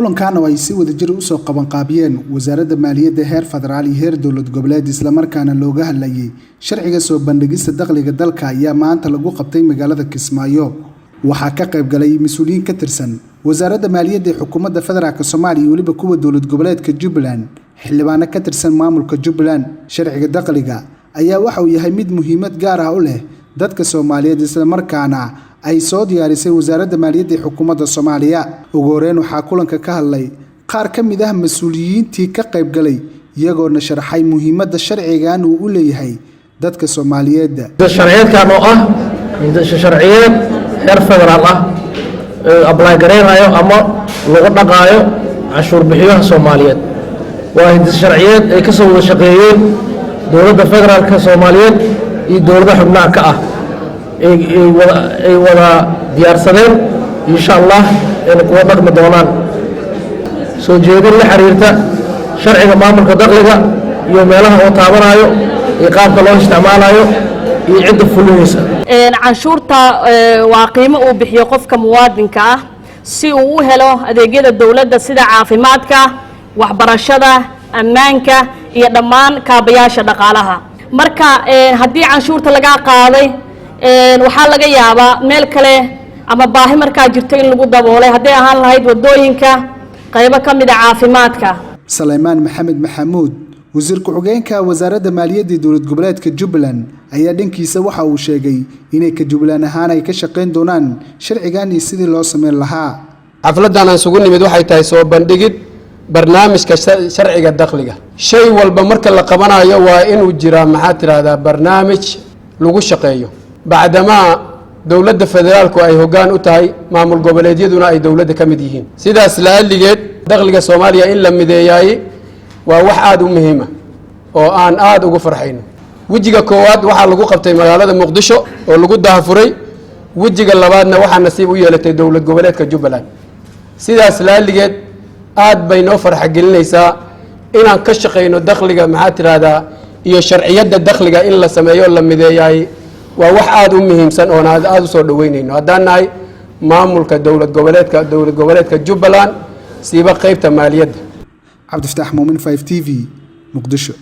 kulankan oo ay si wadajir u soo qaban qaabiyeen wasaaradda maaliyadda heer federaal iyo heer dowlad goboleed isla markaana looga hadlayay sharciga soo bandhigista dakhliga dalka ayaa maanta lagu qabtay magaalada Kismaayo. waxaa ka qayb galay mas'uuliyiin ka tirsan wasaaradda maaliyadda xukuumadda federaalka Soomaaliya iyo waliba kuwa dowlad goboleedka Jubbaland xildhibaano ka tirsan maamulka Jubbaland. sharciga dakhliga ayaa waxa uu yahay mid muhiimad gaar ah u leh dadka Soomaaliyeed isla markaana ay soo diyaarisay wasaaradda maaliyadda xukuumadda Soomaaliya. ugu horreyn waxaa kulanka ka hadlay qaar ka mid ah mas'uuliyiintii ka qayb galay iyagoona sharaxay muhiimadda sharcigan uu u leeyahay dadka Soomaaliyeed. sharciyeedkan oo ah sharciyeed heer federaal ah apply gareynayo ama lagu dhaqaayo cashuur bixiyaha Soomaaliyeed. waa sharciyeed ay ka soo wada shaqeeyeen dowladda federaalka Soomaaliyeed iyo dowladda xubnaha ka ah ay wada diyaarsadeen insha Allah in kuwa dhaqmi doonaan soo jeedin la xiriirta sharciga maamulka dakhliga iyo meelaha oo taabanayo iyo qaabka loo isticmaalayo iyo cidda fulinaysa. canshuurta waa qiimo uu bixiyo qofka muwaadinka ah si uu u helo adeegyada dawladda sida caafimaadka, waxbarashada, ammaanka iyo dhammaan kaabayaasha dhaqaalaha. marka haddii canshuurta laga qaaday waxaa laga yaabaa meel kale ama baahi markaa jirto in lagu daboolay haddii ahaan lahayd wadooyinka qaybo ka mid ah caafimaadka. Saleymaan Maxamed Maxamuud wasiir ku-xigeenka wasaaradda maaliyadda dowlad goboleedka Jubbaland ayaa dhankiisa waxa uu sheegay inay ka Jubbaland ahaan ay ka shaqeyn doonaan sharcigan iyo sidii loo sameyn lahaa. xafladan aan sugu nimid waxay tahay soo bandhigid barnaamijka sharciga dakhliga. shay walba marka la qabanayo waa inuu jiraa maxaa tiraahdaa barnaamij lagu shaqeeyo bacdama dowladda federaalku ay hoggaan u tahay maamul goboleedyaduna ay dowladda ka mid yihiin. sidaas laaligeed dakhliga Soomaaliya in la mideeyay waa wax aad u muhiim ah oo aan aad ugu farxayno. wajiga koowaad waxa lagu qabtay magaalada Muqdisho oo lagu daafuray. wajiga labaadna waxa nasiib u yeelatay dowlad goboleedka Jubbaland. sidaas laaligeed aad bay noo farx gelinaysaa inaan ka shaqeyno dakhliga maxaa tiraahdaa iyo sharciyada dakhliga in la sameeyo la mideeyay waa wax aad u muhiimsan oo aad u soo dhaweynayno haddaan nahay maamulka dowlad goboleedka Jubbaland siiba qaybta maaliyadda. Cabdi Fataax Muumin 5 TV Muqdisho.